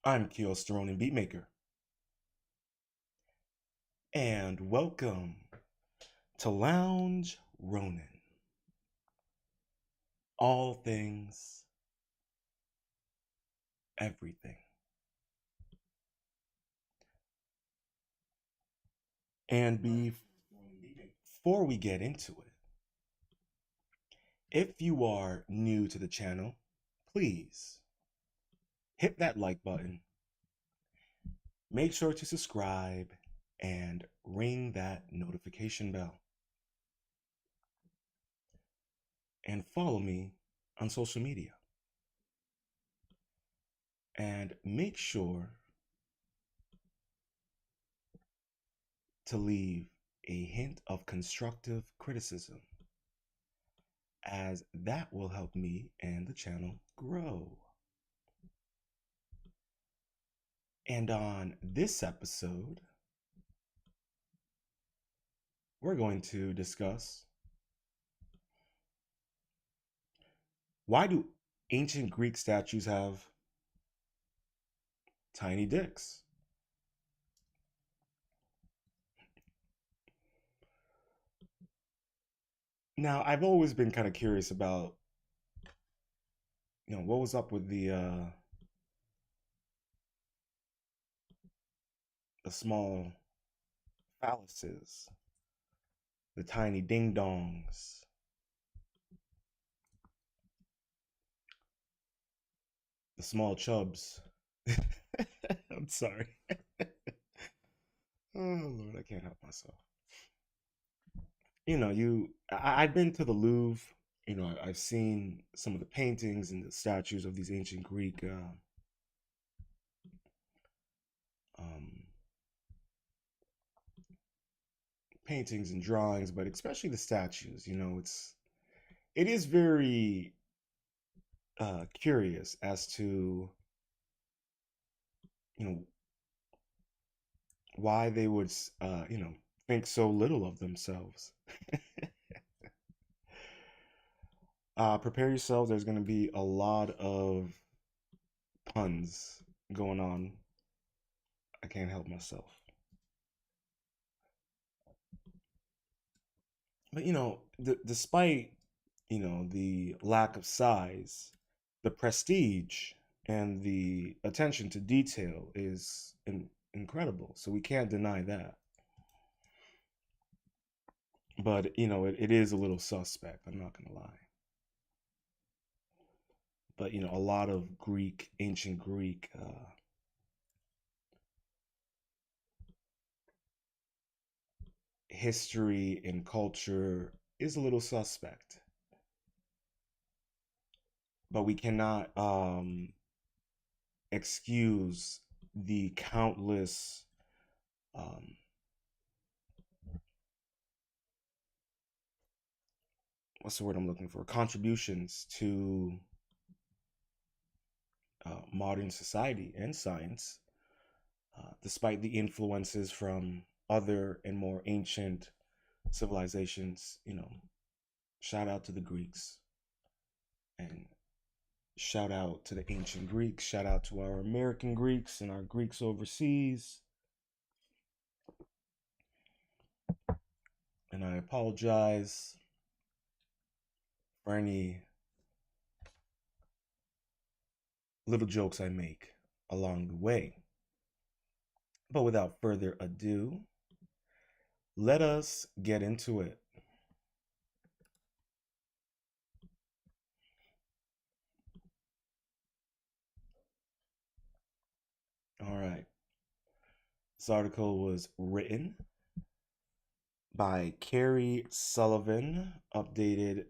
I'm Koios, the Rōnin BeatMaker, and welcome to Lounge Rōnin. All things, everything. And before we get into it, if you are new to the channel, please hit that like button, make sure to subscribe, and ring that notification bell. And follow me on social media. And make sure to leave a hint of constructive criticism, as that will help me and the channel grow. And on this episode, we're going to discuss, why do ancient Greek statues have tiny dicks? Now, I've always been kind of curious about, what was up with the small phalluses, the tiny ding dongs, the small chubs. I'm sorry. Oh Lord, I can't help myself. I've been to the Louvre. I've seen some of the paintings and the statues of these ancient Greek um, paintings and drawings, but especially the statues. It is very curious as to you know why they would think so little of themselves. Prepare yourselves. There's going to be a lot of puns going on. I can't help myself. But despite the lack of size, the prestige and the attention to detail is incredible. So we can't deny that. But it is a little suspect. I'm not gonna lie. But a lot of ancient Greek history and culture is a little suspect. But we cannot excuse the countless um, what's the word I'm looking for? Contributions to modern society and science, despite the influences from other and more ancient civilizations. Shout out to the Greeks, and shout out to the ancient Greeks. Shout out to our American Greeks and our Greeks overseas. And I apologize for any little jokes I make along the way. But without further ado, let us get into it. All right. This article was written by Carrie Sullivan, updated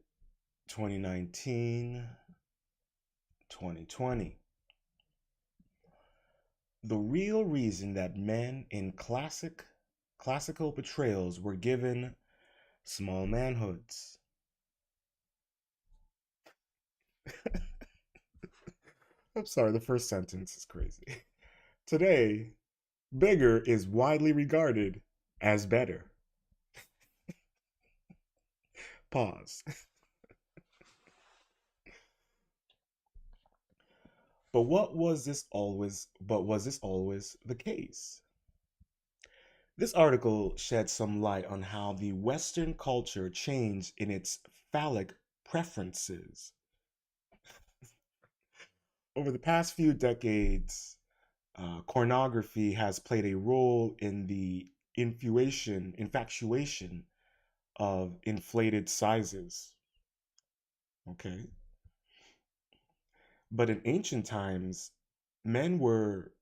2019, 2020. The real reason that men in classical portrayals were given small manhoods. I'm sorry, the first sentence is crazy. Today, bigger is widely regarded as better. Pause. But was this always the case? This article sheds some light on how the Western culture changed in its phallic preferences. Over the past few decades, pornography has played a role in the infatuation of inflated sizes. Okay. But in ancient times, men were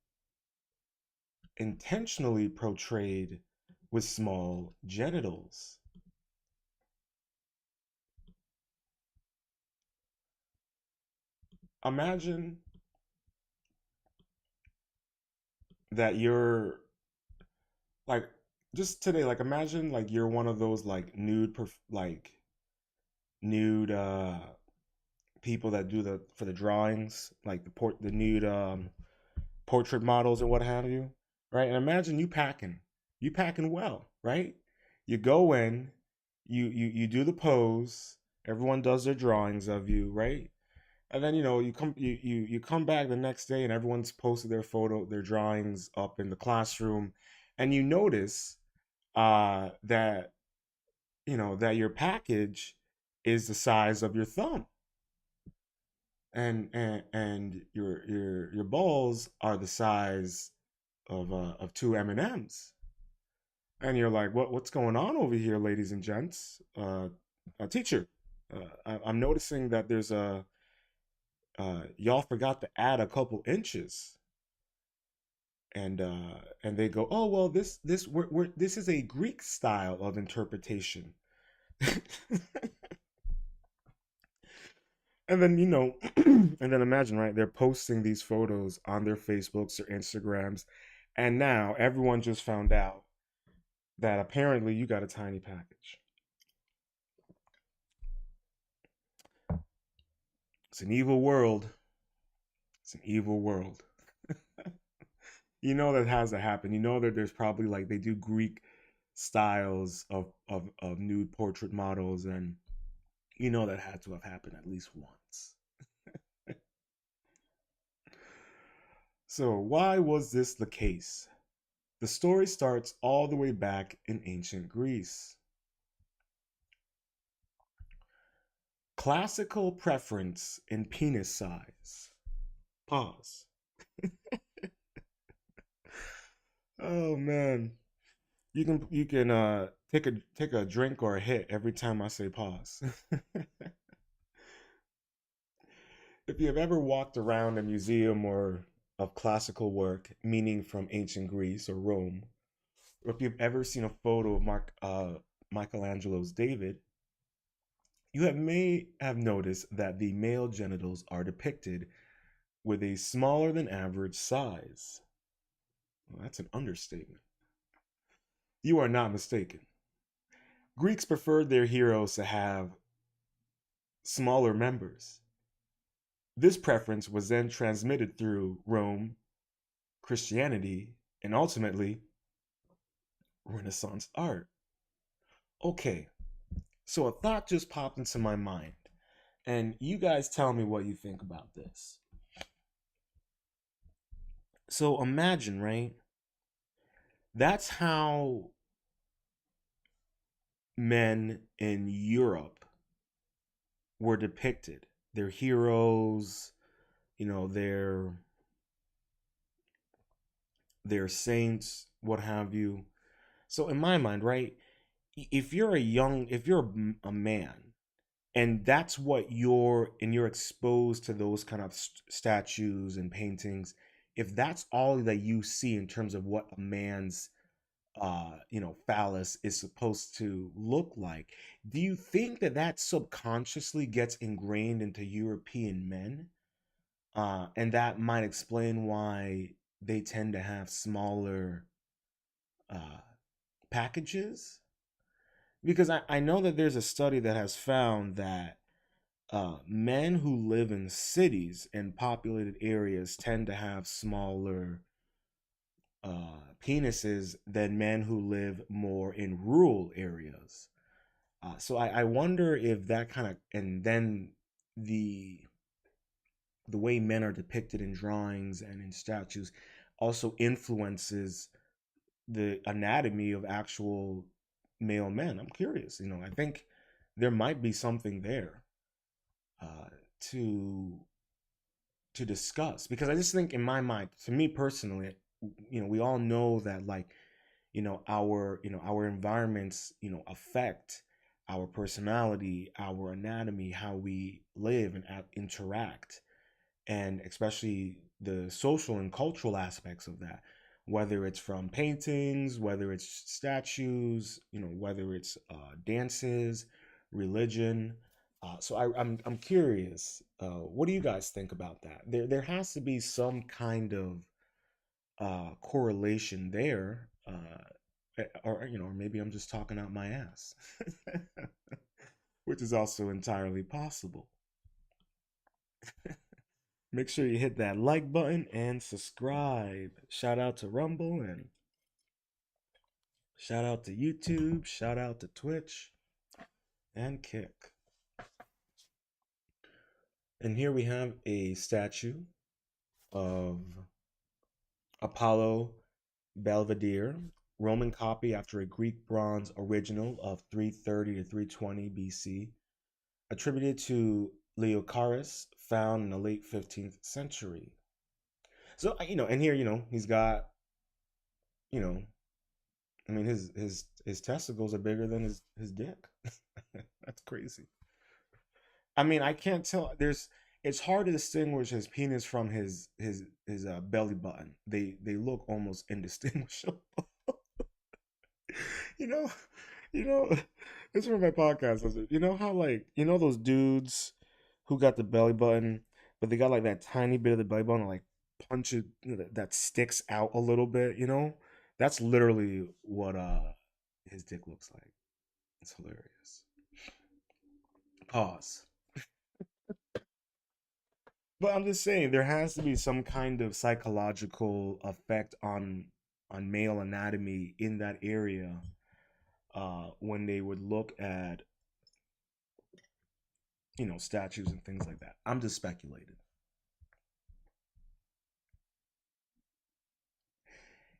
intentionally portrayed with small genitals. Imagine that you're like just today, like imagine like you're one of those like nude people that do the for the drawings, like the nude portrait models and what have you, right? And imagine you packing well, right? You go in, you do the pose, everyone does their drawings of you, right? And then you come back the next day and everyone's posted their drawings up in the classroom, and you notice that that your package is the size of your thumb, and your balls are the size of two M&Ms. And you're like, what's going on over here, ladies and gents? A teacher, I'm noticing that there's a y'all forgot to add a couple inches. And they go, oh well, this is a Greek style of interpretation. And then and then imagine, right? They're posting these photos on their Facebooks or Instagrams, and now everyone just found out that apparently you got a tiny package. It's an evil world. It's an evil world. You know that has to happen. You know that there's probably like they do Greek styles of nude portrait models, and you know that had to have happened at least once. So why was this the case? The story starts all the way back in ancient Greece. Classical preference in penis size. Pause. Oh man. You can take a drink or a hit every time I say pause. If you have ever walked around a museum or of classical work, meaning from ancient Greece or Rome, or if you've ever seen a photo of Michelangelo's David, you may have noticed that the male genitals are depicted with a smaller than average size. Well, that's an understatement. You are not mistaken. Greeks preferred their heroes to have smaller members. This preference was then transmitted through Rome, Christianity, and ultimately Renaissance art. Okay, so a thought just popped into my mind, and you guys tell me what you think about this. So imagine, right? That's how men in Europe were depicted. Their heroes, you know, their saints, what have you. So in my mind, right, if you're a man, and that's what you're exposed to those kind of statues and paintings, if that's all that you see in terms of what a man's phallus is supposed to look like, do you think that that subconsciously gets ingrained into European men, and that might explain why they tend to have smaller uh packages? Because I know that there's a study that has found that men who live in cities and populated areas tend to have smaller penises than men who live more in rural areas. So I wonder if that kind of, and then the the way men are depicted in drawings and in statues also influences the anatomy of actual male men. I'm curious, I think there might be something there uh, to discuss, because I just think in my mind, to me personally, we all know that, like, our environments, affect our personality, our anatomy, how we live and interact, and especially the social and cultural aspects of that, whether it's from paintings, whether it's statues, whether it's dances, religion. So I'm curious, what do you guys think about that? There has to be some kind of correlation there, or maybe I'm just talking out my ass, which is also entirely possible. Make sure you hit that like button and subscribe. Shout out to Rumble, and shout out to YouTube. Shout out to Twitch and Kick. And here we have a statue of Apollo Belvedere, Roman copy after a Greek bronze original of 330 to 320 BC, attributed to Leocharis, found in the late 15th century. So, and here, he's got, you know, I mean, his testicles are bigger than his dick. That's crazy. I mean, I can't tell. It's hard to distinguish his penis from his belly button. They look almost indistinguishable. you know, you know. This is for my podcast. You know how, like, those dudes who got the belly button, but they got like that tiny bit of the belly button, like punch it, that sticks out a little bit. That's literally what his dick looks like. It's hilarious. Pause. But I'm just saying there has to be some kind of psychological effect on male anatomy in that area, when they would look at, statues and things like that. I'm just speculating.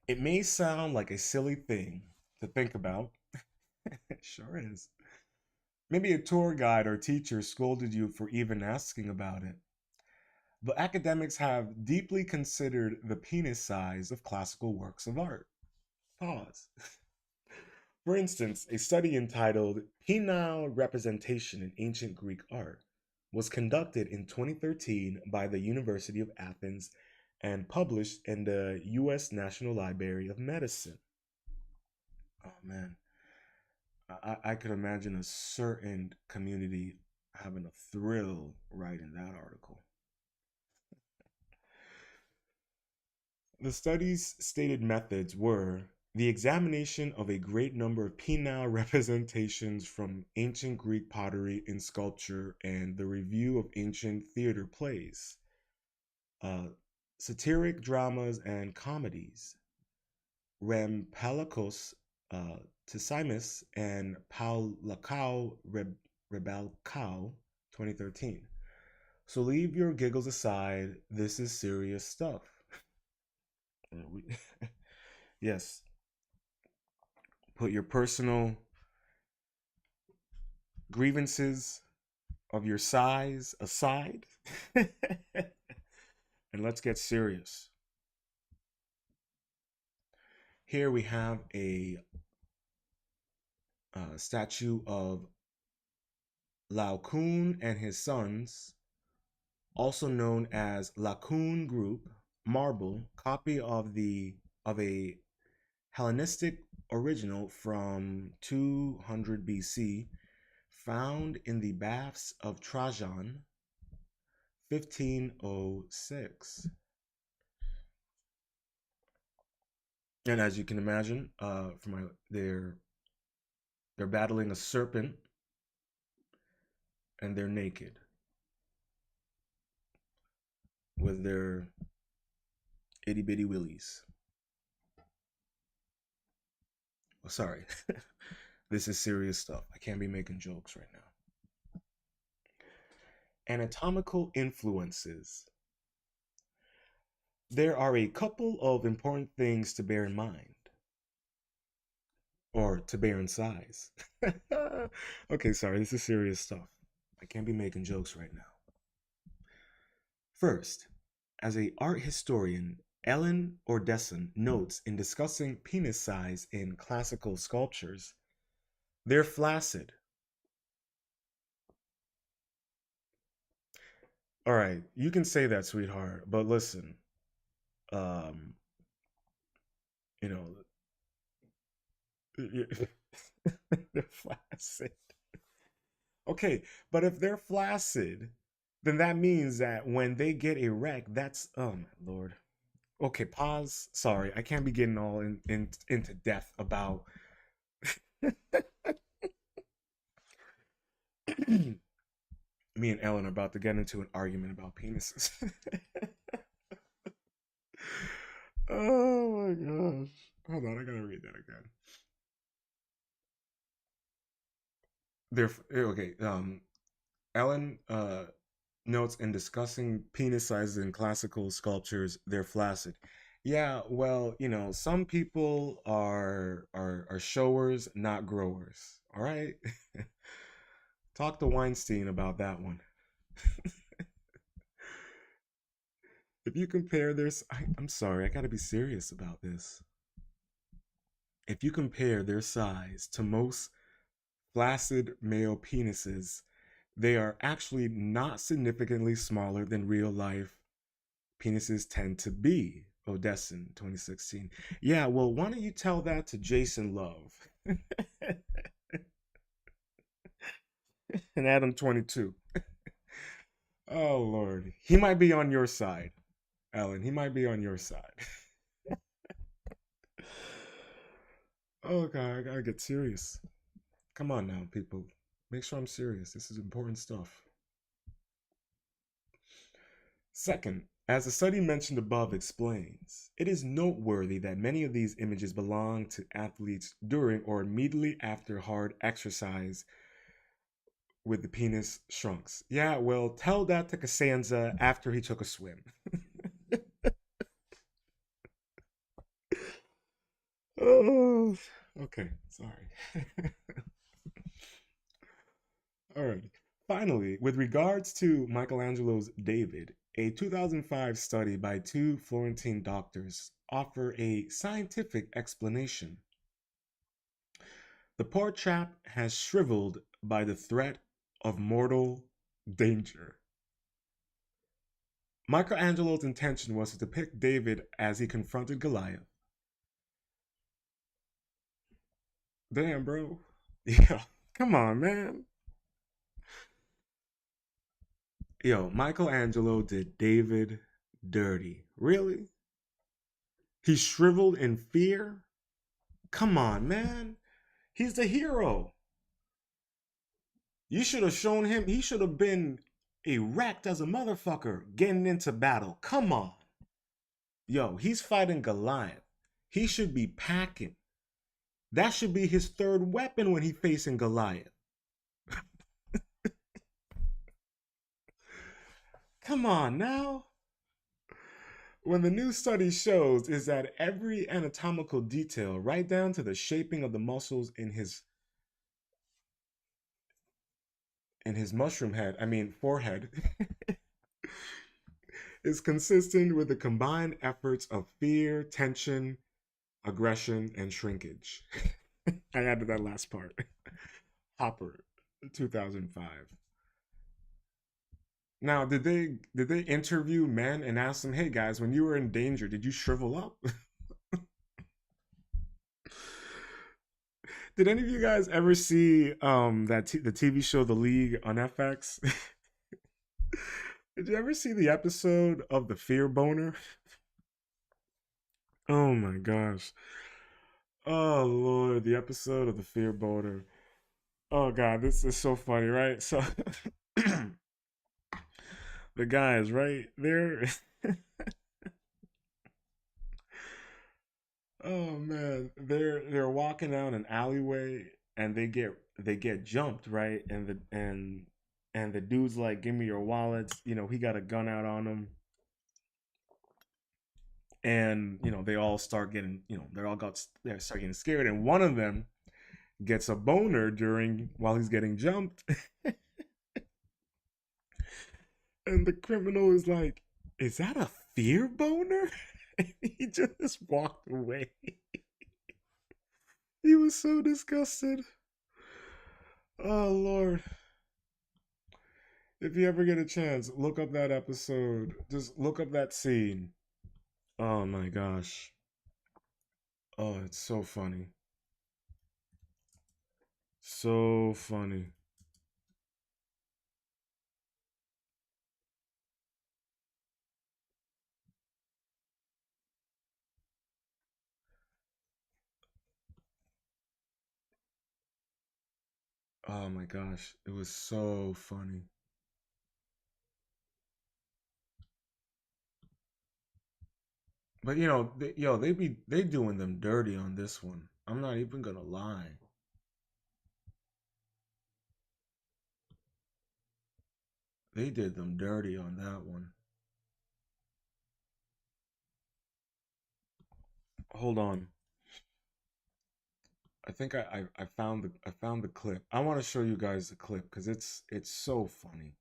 It may sound like a silly thing to think about. It sure is. Maybe a tour guide or teacher scolded you for even asking about it. But academics have deeply considered the penis size of classical works of art. Pause. For instance, a study entitled Penile Representation in Ancient Greek Art was conducted in 2013 by the University of Athens and published in the U.S. National Library of Medicine. Oh man, I could imagine a certain community having a thrill writing that article. The study's stated methods were the examination of a great number of penile representations from ancient Greek pottery and sculpture, and the review of ancient theater plays, uh, satiric dramas and comedies, Rampalakos, uh, Tissimus, and Paulakau Rebalkau, 2013. So leave your giggles aside. This is serious stuff. Yes, put your personal grievances of your size aside, and let's get serious. Here we have a statue of Laocoon and his sons, also known as Laocoon Group, marble, copy of a Hellenistic original from 200 BC, found in the baths of Trajan, 1506. And as you can imagine, they're battling a serpent, and they're naked with their itty bitty willies. Oh, sorry, this is serious stuff. I can't be making jokes right now. Anatomical influences. there are a couple of important things to bear in mind, or to bear in size. Okay, sorry, this is serious stuff. I can't be making jokes right now. First, as a art historian, Ellen Ordesson notes in discussing penis size in classical sculptures, they're flaccid. All right, you can say that, sweetheart, but listen, um, you know, they're flaccid. Okay, but if they're flaccid, then that means that when they get erect, that's oh my lord. Okay, pause. Sorry, I can't be getting all into depth about me and Ellen are about to get into an argument about penises. Oh my gosh. Hold on, I gotta read that again. Okay. Ellen notes in discussing penis sizes in classical sculptures, they're flaccid. Yeah, well, some people are showers, not growers. All right. Talk to Weinstein about that one. If you compare this, I'm sorry, I gotta be serious about this. If you compare their size to most flaccid male penises, they are actually not significantly smaller than real life penises tend to be. Odessin, 2016. Yeah, well, why don't you tell that to Jason Love and Adam 22? Oh, Lord. He might be on your side, Ellen. He might be on your side. Oh, God, I gotta get serious. Come on now, people. Make sure I'm serious. This is important stuff. Second, as the study mentioned above explains, it is noteworthy that many of these images belong to athletes during or immediately after hard exercise with the penis shrunks. Yeah, well, tell that to Costanza after he took a swim. Oh, okay, sorry. All right. Finally, with regards to Michelangelo's David, a 2005 study by two Florentine doctors offer a scientific explanation. The poor chap has shriveled by the threat of mortal danger. Michelangelo's intention was to depict David as he confronted Goliath. Damn, bro. Yeah, come on, man. Yo, Michelangelo did David dirty. Really? He shriveled in fear? Come on, man. He's the hero. You should have shown him. He should have been erect as a motherfucker getting into battle. Come on. Yo, he's fighting Goliath. He should be packing. That should be his third weapon when he's facing Goliath. Come on now. When the new study shows is that every anatomical detail, right down to the shaping of the muscles in his mushroom head, I mean forehead, is consistent with the combined efforts of fear, tension, aggression, and shrinkage. I added that last part. Hopper, 2005. Now, did they interview men and ask them, "Hey guys, when you were in danger, did you shrivel up?" Did any of you guys ever see the TV show The League on FX? Did you ever see the episode of the Fear Boner? Oh my gosh. Oh Lord, the episode of the Fear Boner. Oh God, this is so funny, right? So the guys, right? Oh man, they're walking down an alleyway and they get jumped, right? And the dude's like, "Give me your wallets." He got a gun out on him. And they all start getting, they start getting scared, and one of them gets a boner during while he's getting jumped, and the criminal is like, "Is that a fear boner?" And he just walked away. He was so disgusted. Oh Lord. If you ever get a chance, look up that episode. Just look up that scene. Oh my gosh. Oh, it's so funny. So funny. Oh my gosh. It was so funny. But they doing them dirty on this one. I'm not even gonna lie. They did them dirty on that one. Hold on. I think I found the clip. I want to show you guys the clip because it's so funny.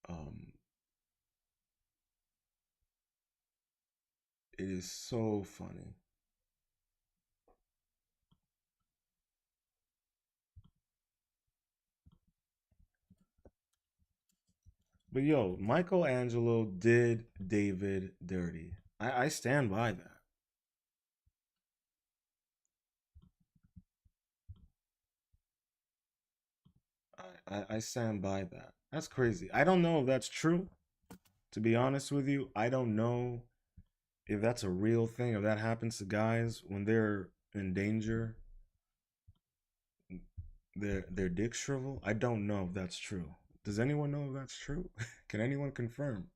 Um, it is so funny. But yo, Michelangelo did David dirty. I stand by that. I stand by that. That's crazy. I don't know if that's true. To be honest with you, I don't know if that's a real thing. If that happens to guys when they're in danger, their dicks shrivel. I don't know if that's true. Does anyone know if that's true? Can anyone confirm?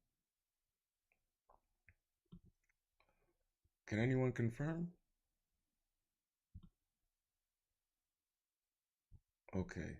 Can anyone confirm? Okay.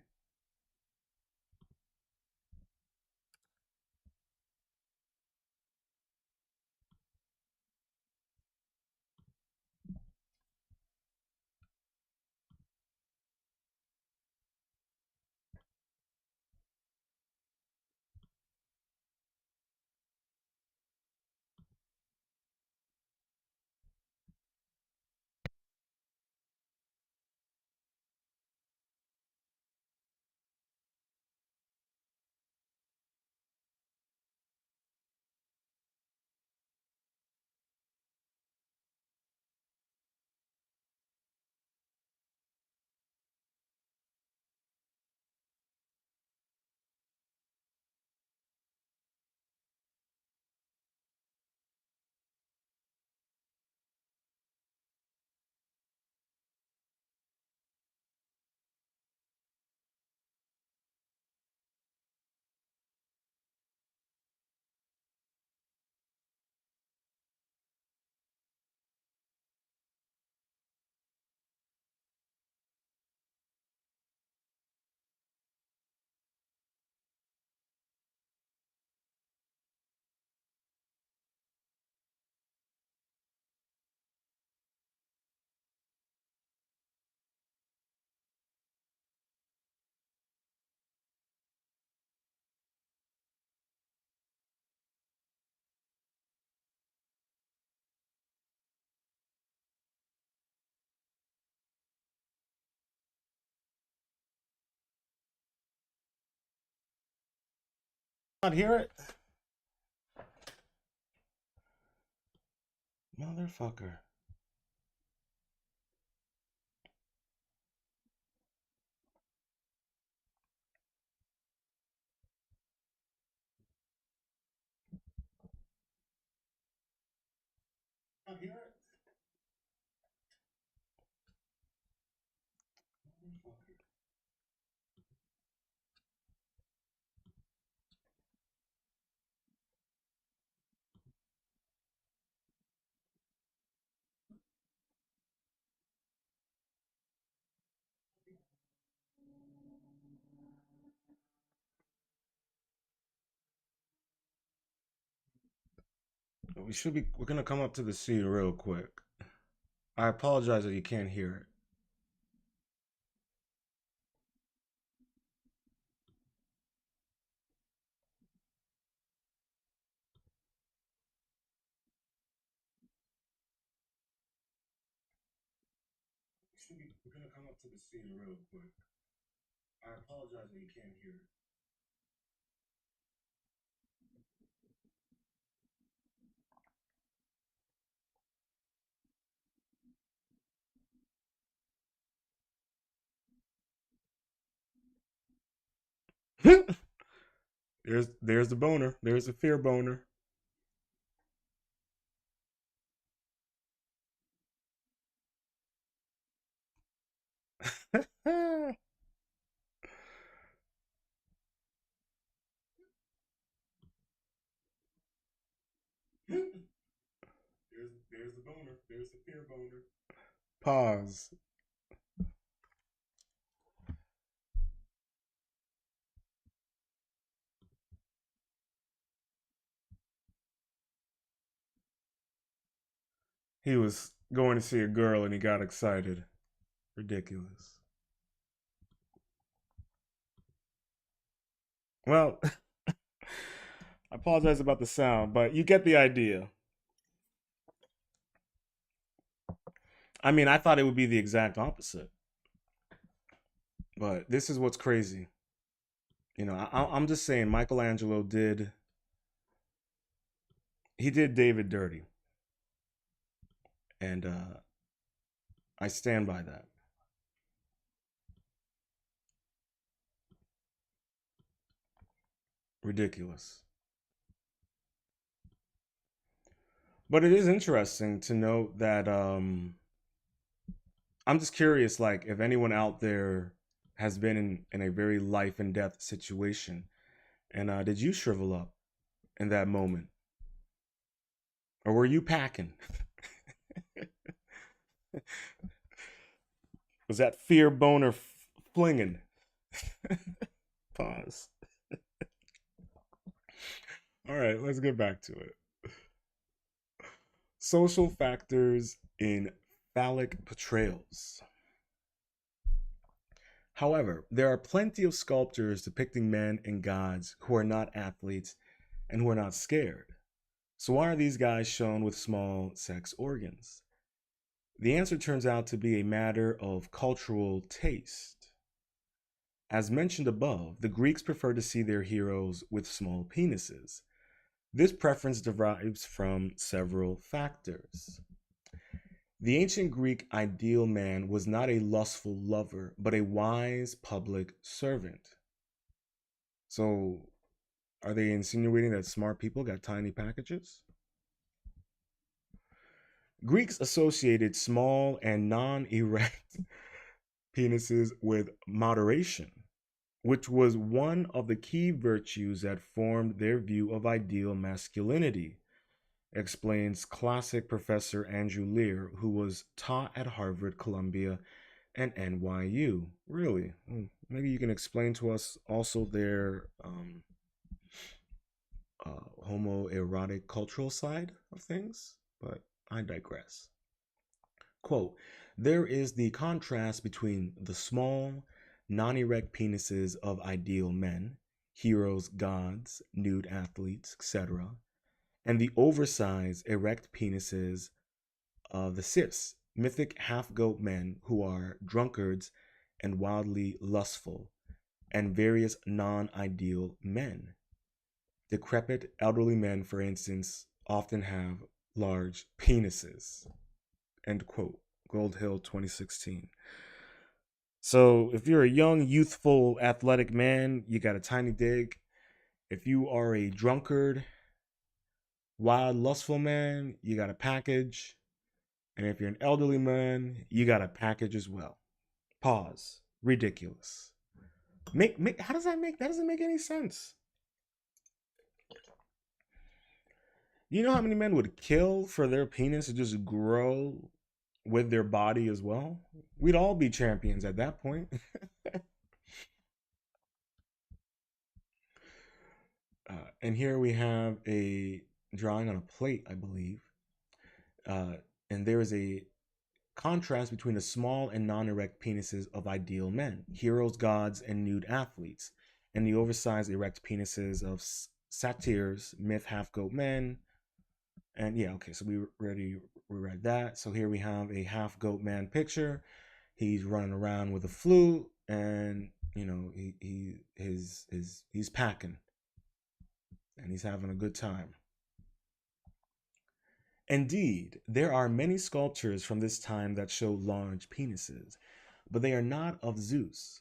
Not hear it, motherfucker. Not hear it, motherfucker. We're gonna come up to the scene real quick. I apologize that you can't hear we're gonna come up to the scene real quick. I apologize that you can't hear it. There's the boner. There's the fear boner. There's the boner. There's the fear boner. Pause. He was going to see a girl and he got excited. Ridiculous. Well, I apologize about the sound, but you get the idea. I mean, I thought it would be the exact opposite, but this is what's crazy. I'm just saying, Michelangelo did he did David dirty, and I stand by that. Ridiculous. But it is interesting to note that I'm just curious, like if anyone out there has been in a very life and death situation, and did you shrivel up in that moment, or were you packing? Was that fear boner flinging? Pause. All right, let's get back to it. Social factors in phallic portrayals. However, there are plenty of sculptures depicting men and gods who are not athletes and who are not scared. So, why are these guys shown with small sex organs? The answer turns out to be a matter of cultural taste. As mentioned above, the Greeks prefer to see their heroes with small penises. This preference derives from several factors. The ancient Greek ideal man was not a lustful lover, but a wise public servant. So, are they insinuating that smart people got tiny packages? Greeks associated small and non erect penises with moderation, which was one of the key virtues that formed their view of ideal masculinity, explains classic professor Andrew Lear, who was taught at Harvard, Columbia, and NYU. Really? Maybe you can explain to us also their homoerotic cultural side of things, but I digress. Quote, there is the contrast between the small, non erect penises of ideal men, heroes, gods, nude athletes, etc., and the oversized, erect penises of the Siths, mythic half goat men who are drunkards and wildly lustful, and various non ideal men. Decrepit elderly men, for instance, often have large penises. End quote. Gold Hill 2016. So if you're a young, youthful, athletic man, you got a tiny dick. If you are a drunkard, wild, lustful man, you got a package. And if you're an elderly man, you got a package as well. Pause. Ridiculous. How does that make that doesn't make any sense. You know how many men would kill for their penis to just grow with their body as well? We'd all be champions at that point. And here we have a drawing on a plate, I believe. Uh, and there is a contrast between the small and non erect penises of ideal men, heroes, gods, and nude athletes, and the oversized erect penises of satyrs, myth half goat men. And yeah, okay, so we read that. So here we have a half goat man picture. He's running around with a flute, and he's packing, and he's having a good time. Indeed, there are many sculptures from this time that show large penises, but they are not of Zeus.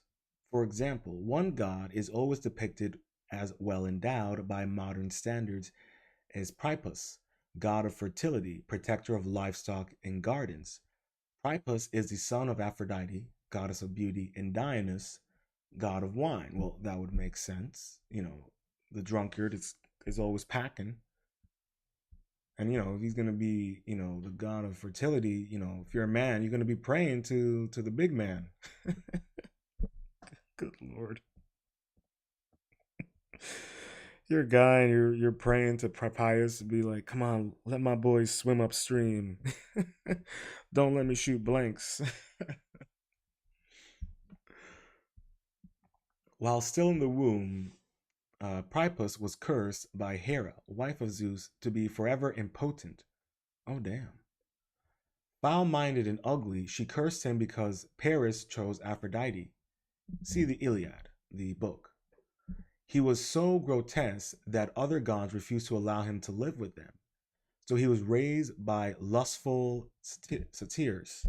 For example, one god is always depicted as well endowed by modern standards as Priapus, god of fertility, protector of livestock and gardens. Priapus is the son of Aphrodite, goddess of beauty, and Dionysus, god of wine. Well, that would make sense. The drunkard is always packing. And if he's gonna be, the god of fertility, if you're a man, you're gonna be praying to the big man. Good lord. You're a guy and you're praying to Propius to be like, come on, let my boys swim upstream. Don't let me shoot blanks. While still in the womb, Priapus was cursed by Hera, wife of Zeus, to be forever impotent. Oh damn. Foul minded and ugly, she cursed him because Paris chose Aphrodite. See the Iliad, the book. He was so grotesque that other gods refused to allow him to live with them. So he was raised by lustful satyrs.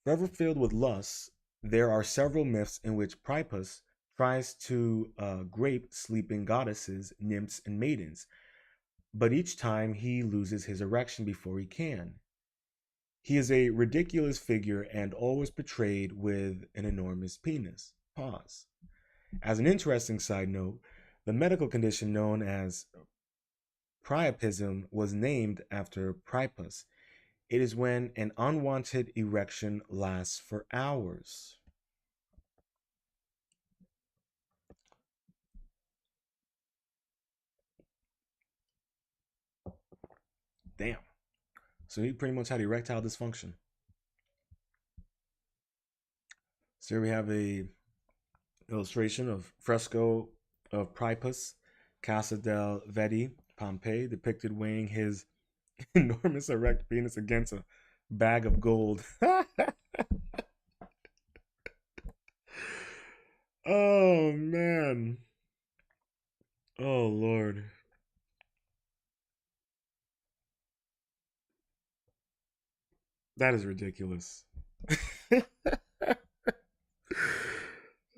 Forever filled with lust, there are several myths in which Priapus tries to grape sleeping goddesses, nymphs, and maidens, but each time he loses his erection before he can. He is a ridiculous figure and always portrayed with an enormous penis. Pause. As an interesting side note, the medical condition known as priapism was named after Priapus. It is when an unwanted erection lasts for hours. Damn. So he pretty much had erectile dysfunction. So here we have a illustration of fresco of Priapus, Casa del Vedi, Pompeii, depicted weighing his enormous erect penis against a bag of gold. Oh man. Oh lord. That is ridiculous.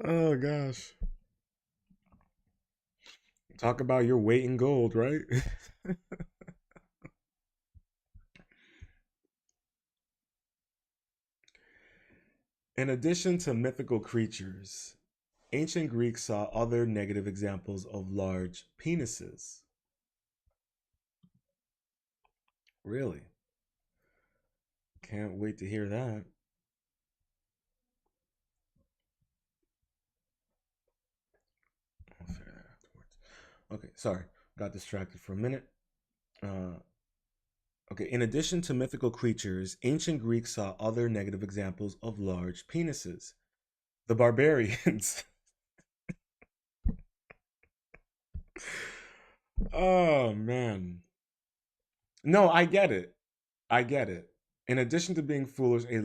Oh gosh. Talk about your weight in gold, right? In addition to mythical creatures, ancient Greeks saw other negative examples of large penises. Really? Can't wait to hear that. I'll figure that afterwards. Okay, sorry. Got distracted for a minute. Uh, okay, in addition to mythical creatures, ancient Greeks saw other negative examples of large penises. The barbarians. Oh, man. No, I get it. I get it. In addition to being foolish, a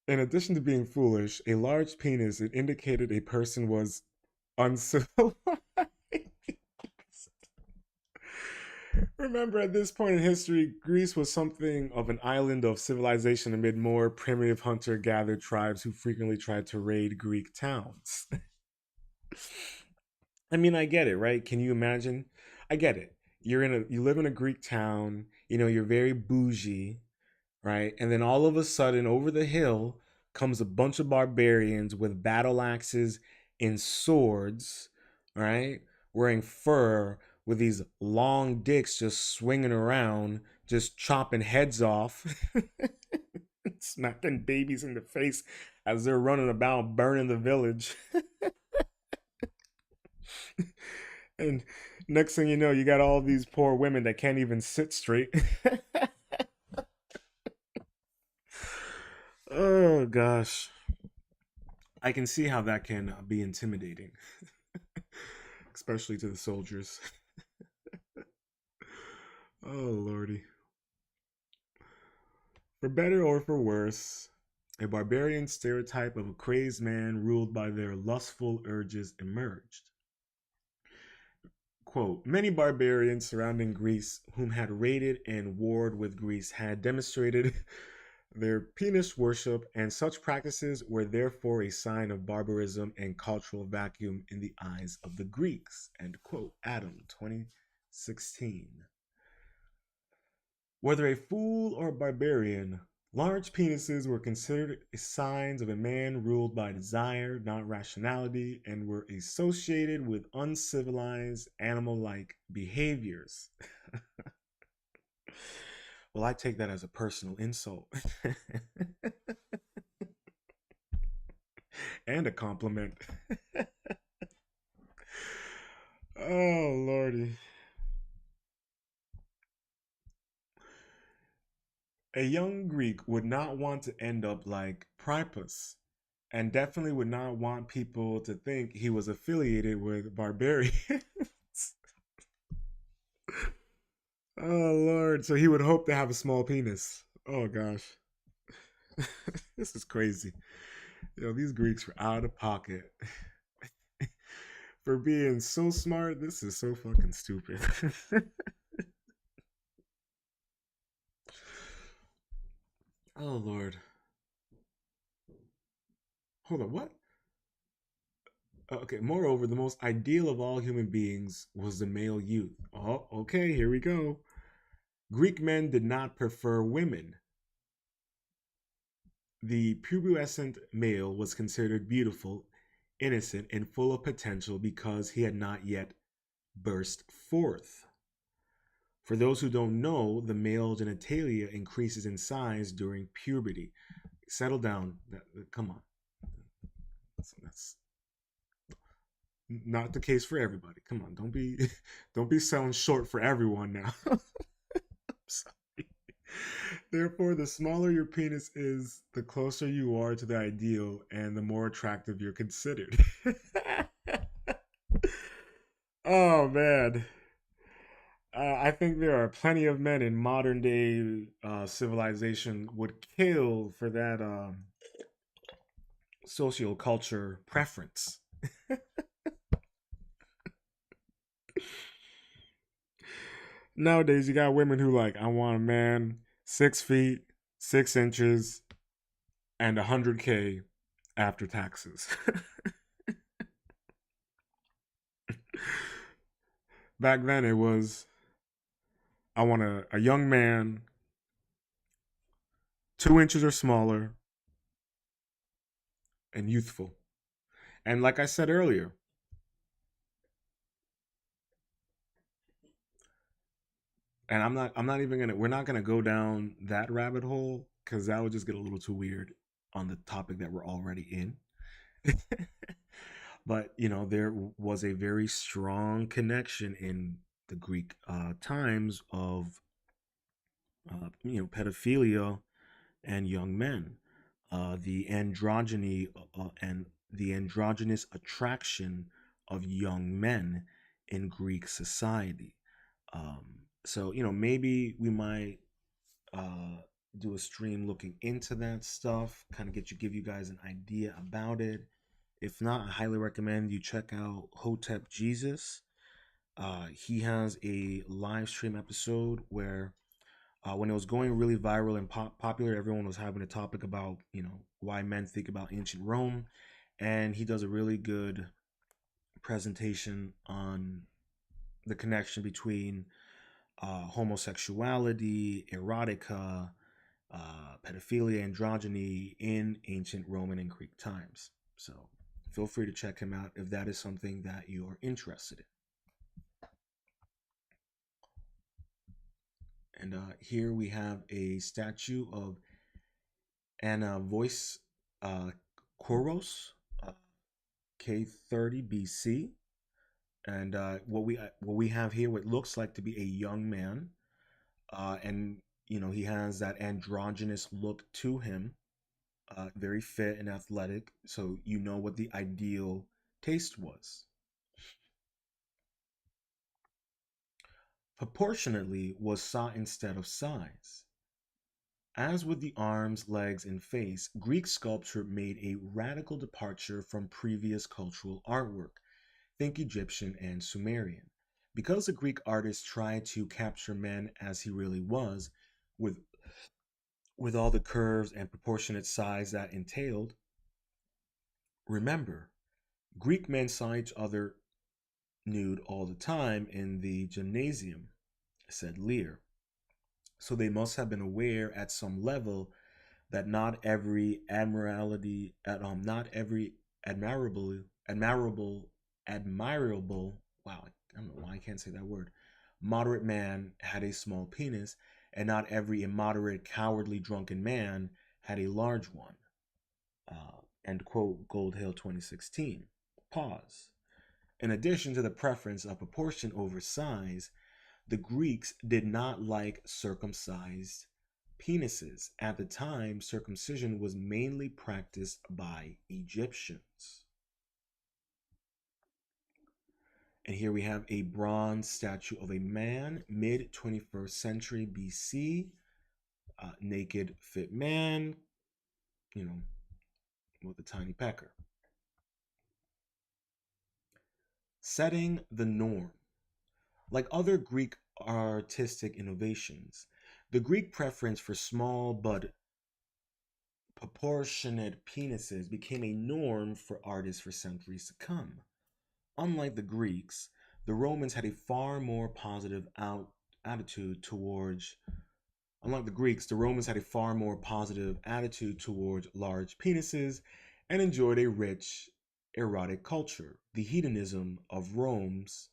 in addition to being foolish, a large penis it indicated a person was uncivilized. Remember, at this point in history, Greece was something of an island of civilization amid more primitive hunter gatherer tribes who frequently tried to raid Greek towns. I mean, I get it, right? Can you imagine? I get it. You live in a Greek town, you're very bougie, right? And then all of a sudden, over the hill comes a bunch of barbarians with battle axes and swords, right? Wearing fur with these long dicks just swinging around, just chopping heads off, smacking babies in the face as they're running about burning the village. And next thing you know, you got all these poor women that can't even sit straight. Oh gosh. I can see how that can be intimidating, especially to the soldiers. Oh lordy. For better or for worse, a barbarian stereotype of a crazed man ruled by their lustful urges emerged. Quote, many barbarians surrounding Greece whom had raided and warred with Greece had demonstrated their penis worship, and such practices were therefore a sign of barbarism and cultural vacuum in the eyes of the Greeks. End quote. Adam 2016. Whether a fool or a barbarian, large penises were considered signs of a man ruled by desire, not rationality, and were associated with uncivilized animal like behaviors. Well, I take that as a personal insult and a compliment. Oh, lordy. A young Greek would not want to end up like Priapus, and definitely would not want people to think he was affiliated with barbarians. Oh Lord! So he would hope to have a small penis. Oh gosh, this is crazy. These Greeks were out of pocket for being so smart. This is so fucking stupid. Oh Lord. Hold on. What? Okay. Moreover, the most ideal of all human beings was the male youth. Oh, okay. Here we go. Greek men did not prefer women. The pubescent male was considered beautiful, innocent, and full of potential because he had not yet burst forth. For those who don't know, the male genitalia increases in size during puberty. Settle down. Come on. That's not the case for everybody. Come on. Don't be don't be selling short for everyone now. Therefore, the smaller your penis is, the closer you are to the ideal and the more attractive you're considered. Oh man. I think there are plenty of men in modern day civilization would kill for that socioculture preference. Nowadays, you got women who like, I want a man 6 feet, 6 inches, and 100K after taxes. Back then, it was, I want a young man 2 inches or smaller and youthful. And like I said earlier, and I'm not even gonna we're not gonna go down that rabbit hole because that would just get a little too weird on the topic that we're already in. But there was a very strong connection in the Greek times of pedophilia and young men, the androgyny and the androgynous attraction of young men in Greek society. So maybe we might uh, do a stream looking into that stuff, kind of give you guys an idea about it. If not, I highly recommend you check out Hotep Jesus. He has a live stream episode where, when it was going really viral and popular, everyone was having a topic about, why men think about ancient Rome. And he does a really good presentation on the connection between homosexuality, erotica, pedophilia, androgyny in ancient Roman and Greek times. So feel free to check him out if that is something that you're interested in. And here we have a statue of Anna Voice Koros, K30 BC. And what we have here, what looks like to be a young man, and he has that androgynous look to him, very fit and athletic. So what the ideal taste was. Proportionately was sought instead of size. As with the arms, legs, and face, Greek sculpture made a radical departure from previous cultural artwork. Think Egyptian and Sumerian. Because the Greek artists tried to capture man as he really was, with with all the curves and proportionate size that entailed, remember, Greek men saw each other nude all the time in the gymnasium, said Lear. So they must have been aware at some level that not every admirable, admirable, admirable. Wow, I don't know why I can't say that word. Moderate man had a small penis, and not every immoderate, cowardly, drunken man had a large one. End quote. Goldhill 2016. Pause. In addition to the preference of proportion over size, the Greeks did not like circumcised penises. At the time, circumcision was mainly practiced by Egyptians. And here we have a bronze statue of a man, mid 21st century BC, naked, fit man, you know, with a tiny pecker. Setting the norm. Like other Greek artistic innovations, the Greek preference for small but proportionate penises became a norm for artists for centuries to come. Unlike the Greeks, the Romans had a far more positive attitude towards Unlike the Greeks, the Romans had a far more positive attitude towards large penises and enjoyed a rich erotic culture. The hedonism of Romans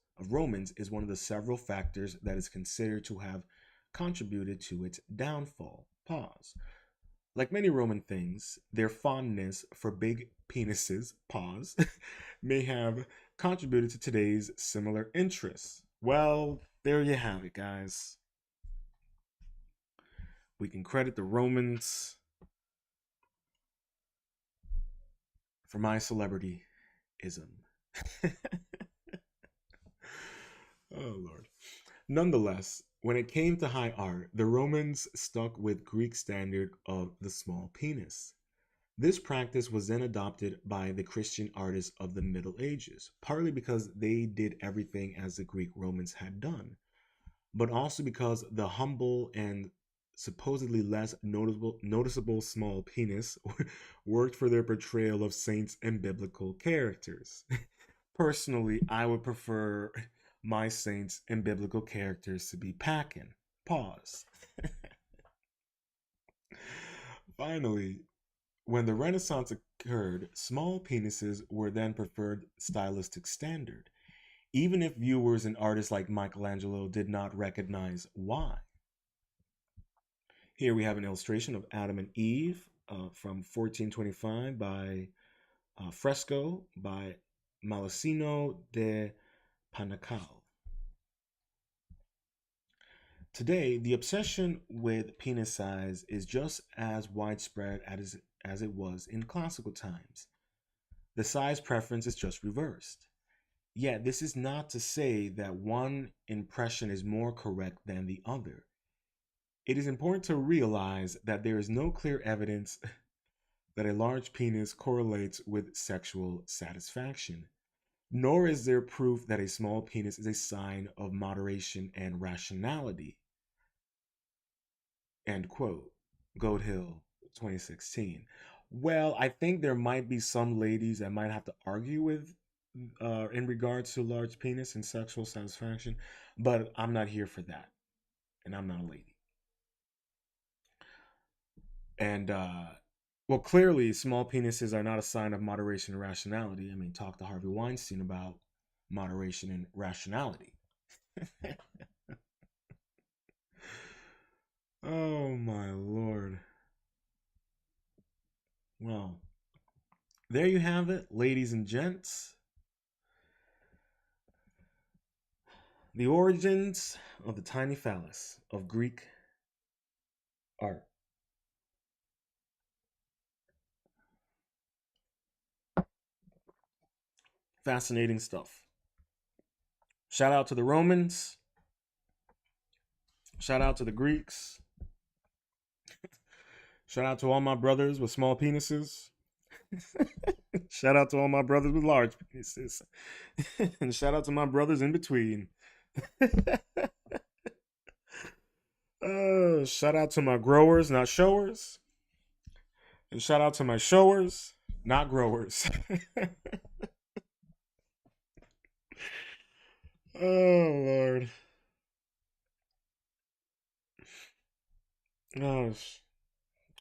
is one of the several factors that is considered to have contributed to its downfall. Pause. Like many Roman things, their fondness for big penises, pause, may have contributed to today's similar interests. Well, there you have it, guys. We can credit the Romans for my celebrityism. Oh, Lord. Nonetheless, when it came to high art, the Romans stuck with Greek standard of the small penis. This practice was then adopted by the Christian artists of the Middle Ages, partly because they did everything as the Greek Romans had done, but also because the humble and supposedly less noticeable small penis worked for their portrayal of saints and biblical characters. Personally, I would prefer my saints and biblical characters to be packing. Pause. Finally, when the Renaissance occurred, small penises were then preferred stylistic standard, even if viewers and artists like Michelangelo did not recognize why. Here we have an illustration of Adam and Eve from 1425 by fresco by Malacino de Panacal. Today, the obsession with penis size is just as widespread as it was in classical times. The size preference is just reversed. Yet, this is not to say that one impression is more correct than the other. It is important to realize that there is no clear evidence that a large penis correlates with sexual satisfaction, nor is there proof that a small penis is a sign of moderation and rationality. End quote. Goathill 2016. Well, I think there might be some ladies that might have to argue with in regards to large penis and sexual satisfaction, but I'm not here for that, and I'm not a lady. And well, clearly, small penises are not a sign of moderation and rationality. I mean, talk to Harvey Weinstein about moderation and rationality. Oh my lord. Well, there you have it, ladies and gents. The origins of the tiny phallus of Greek art. Fascinating stuff. Shout out to the Romans. Shout out to the Greeks. Shout out to all my brothers with small penises. Shout out to all my brothers with large penises. And shout out to my brothers in between. Shout out to my growers, not showers. And shout out to my showers, not growers. Oh, Lord. Oh,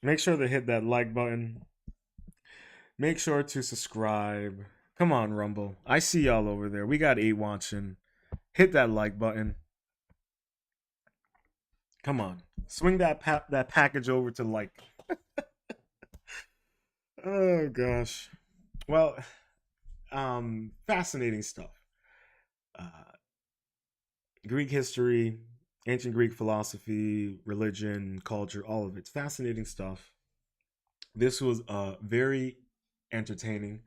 make sure to hit that like button. Make sure to subscribe. Come on, Rumble. I see y'all over there. We got 8 watching. Hit that like button. Come on. Swing that package over to like. Oh gosh. Well, fascinating stuff. Uh, Greek history, ancient Greek philosophy, religion, culture, all of it's fascinating stuff. This was very entertaining.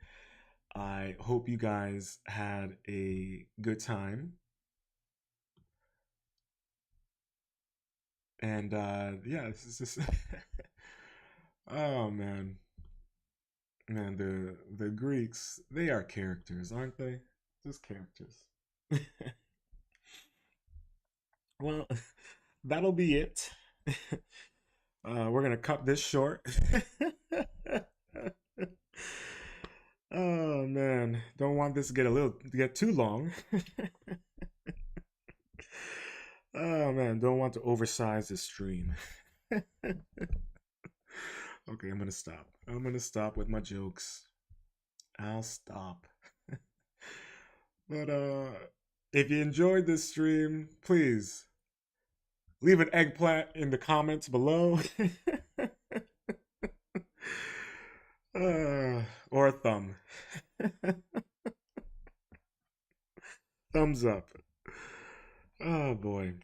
I hope you guys had a good time. And yeah, this is just oh man. Man, the Greeks, they are characters, aren't they? Just characters. Well, that'll be it. We're gonna cut this short. Oh man, don't want this to get too long. Oh man, don't want to oversize this stream. Okay, I'm gonna stop. I'm gonna stop with my jokes. I'll stop. But if you enjoyed this stream, please leave an eggplant in the comments below. Or a thumb. Thumbs up. Oh boy.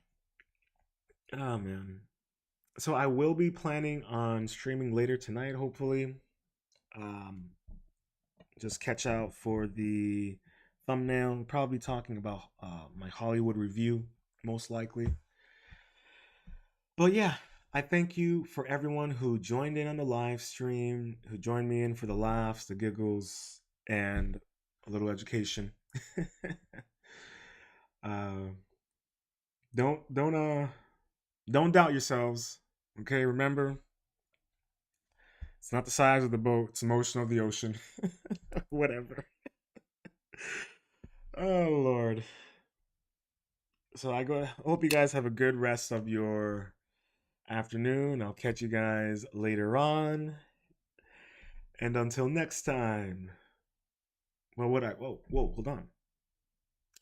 Oh man. So I will be planning on streaming later tonight, hopefully. Um, just catch out for the thumbnail. Probably talking about my Hollywood review, most likely. But yeah, I thank you for everyone who joined in on the live stream, who joined me in for the laughs, the giggles, and a little education. uh, don't doubt yourselves. Okay, remember, it's not the size of the boat; it's the motion of the ocean. Whatever. Oh Lord. So I hope you guys have a good rest of your afternoon. I'll catch you guys later on. And until next time. Well, hold on.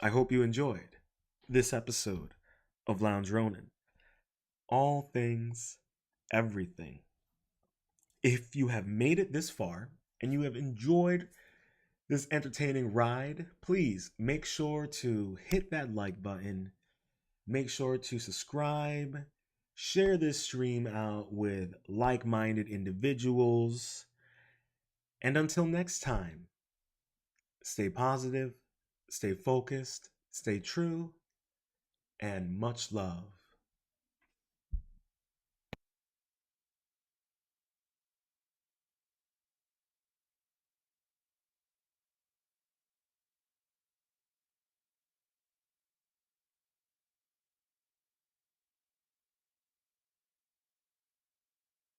I hope you enjoyed this episode of Lounge Rōnin. All things, everything. If you have made it this far and you have enjoyed this entertaining ride, please make sure to hit that like button. Make sure to subscribe. Share this stream out with like-minded individuals. And until next time, stay positive, stay focused, stay true, and much love.